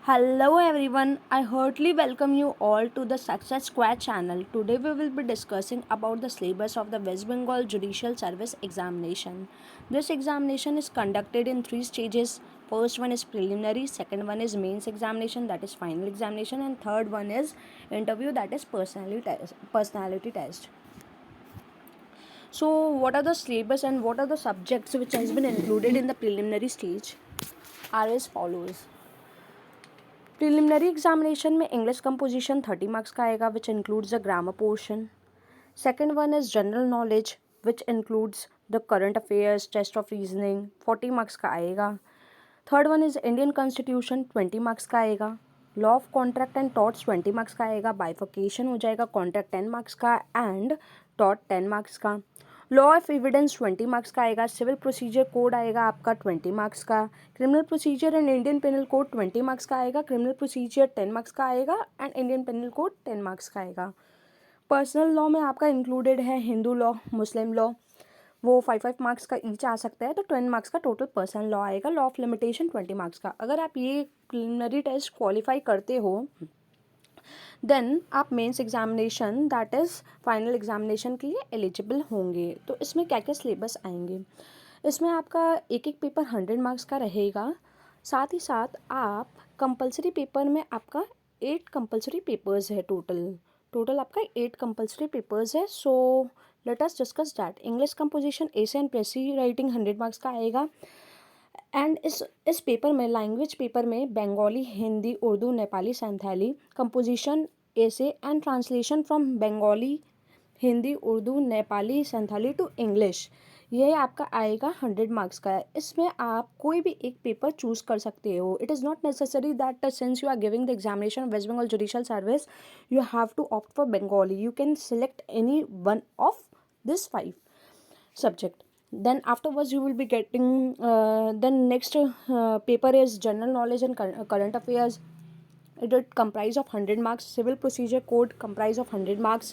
Hello everyone, I heartily welcome you all to the Success Square channel. Today we will be discussing about the syllabus of the West Bengal Judicial Service Examination. This examination is conducted in 3 stages. First one is preliminary, second one is mains examination, that is final examination, and third one is interview, that is personality test. So what are the syllabus and what are the subjects which has been included in the preliminary stage are as follows. Preliminary examination में English composition 30 marks का आएगा which includes the grammar portion. Second one is general knowledge which includes the current affairs, test of reasoning, 40 marks का आएगा. Third one is Indian constitution, 20 marks का आएगा. Law of contract and torts 20 marks का आएगा. Bifurcation हो जाएगा, contract 10 marks का and tort 10 marks का. लॉ ऑफ एविडेंस 20 मार्क्स का आएगा. सिविल प्रोसीजर कोड आएगा आपका 20 मार्क्स का. Criminal procedure and Indian penal code 20 marks का आएगा. क्रिमिनल प्रोसीजर 10 मार्क्स का आएगा and Indian penal code 10 marks का आएगा. पर्सनल लॉ में आपका इंक्लूडेड है हिंदू लॉ, मुस्लिम लॉ, वो 5 मार्क्स का ईच आ सकता है, तो 10 मार्क्स का टोटल पर्सनल लॉ आएगा. लॉ ऑफ लिमिटेशन 20 मार्क्स का. अगर आप ये प्रिलिमिनरी टेस्ट क्वालिफाई करते हो देन आप mains examination that is final examination के लिए एलिजिबल होंगे. तो इसमें क्या क्या सिलेबस आएंगे, इसमें आपका एक एक पेपर 100 मार्क्स का रहेगा. साथ ही साथ आप कंपलसरी पेपर में आपका 8 कंपलसरी पेपर्स है. टोटल आपका 8 कंपलसरी पेपर्स है. So let us discuss that. English composition essay and precis writing 100 marks का आएगा. एंड इस पेपर में लैंग्वेज पेपर में Bengali, Hindi, Urdu, Nepali, Santhali, composition essay and translation from Bengali, Hindi, Urdu, Nepali, Santhali to English, ये आपका आएगा 100 मार्क्स का. इसमें आप कोई भी एक पेपर चूज कर सकते हो. It is not necessary that since you are giving the examination West Bengal judicial service you have to opt for Bengali. You can select any one of this 5 subject. Then afterwards you will be getting then next paper is general knowledge and current affairs. It would comprise of 100 marks. Civil procedure code comprise of 100 marks.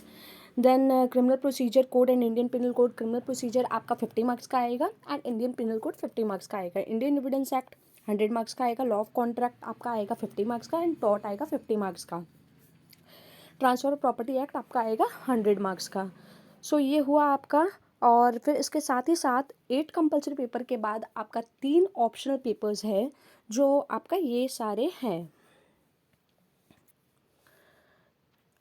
Then criminal procedure code and Indian penal code. Criminal procedure आपका 50 marks का आएगा and Indian penal code 50 marks का आएगा. Indian evidence act 100 marks का आएगा. Law of contract आपका आएगा 50 marks का एंड टॉर्ट आएगा 50 मार्क्स का. ट्रांसफर प्रॉपर्टी एक्ट आपका आएगा 100 मार्क्स का. सो ये हुआ आपका. और फिर इसके साथ ही साथ 8 कंपलसरी पेपर के बाद आपका 3 ऑप्शनल पेपर्स है जो आपका ये सारे हैं.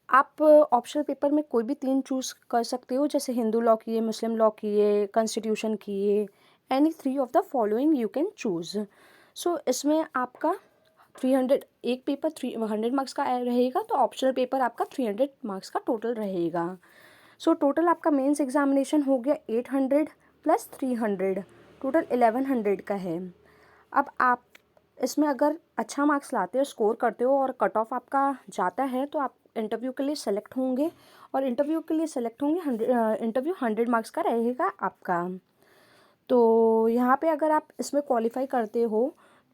आप ऑप्शनल पेपर में कोई भी 3 चूज़ कर सकते हो, जैसे हिंदू लॉ किए, मुस्लिम लॉ किए, कॉन्स्टिट्यूशन किए, any 3 of the following you can choose. So इसमें आपका 300 एक पेपर 100 मार्क्स का रहेगा, तो ऑप्शनल पेपर आपका 300 मार्क्स का टोटल रहेगा. सो टोटल आपका मेंस एग्जामिनेशन हो गया 800 प्लस 300, टोटल 1100 का है. अब आप इसमें अगर अच्छा मार्क्स लाते हो, स्कोर करते हो और कट ऑफ आपका जाता है, तो आप इंटरव्यू के लिए सेलेक्ट होंगे. और इंटरव्यू के लिए सेलेक्ट होंगे, इंटरव्यू 100 मार्क्स का रहेगा आपका. तो यहाँ पे अगर आप इसमें क्वालिफाई करते हो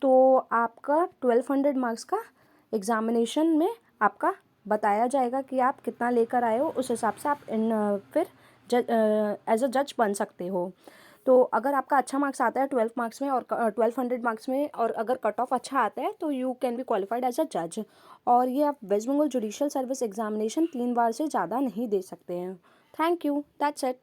तो आपका 1200 मार्क्स का एग्ज़ामिनेशन में आपका बताया जाएगा कि आप कितना लेकर आए हो. उस हिसाब से आप फिर एज अ जज बन सकते हो. तो अगर आपका अच्छा मार्क्स आता है 12 मार्क्स में और 1200 मार्क्स में, और अगर कट ऑफ अच्छा आता है, तो you can be qualified as a जज. और ये आप West Bengal judicial service examination 3 बार से ज़्यादा नहीं दे सकते हैं. Thank you. That's it.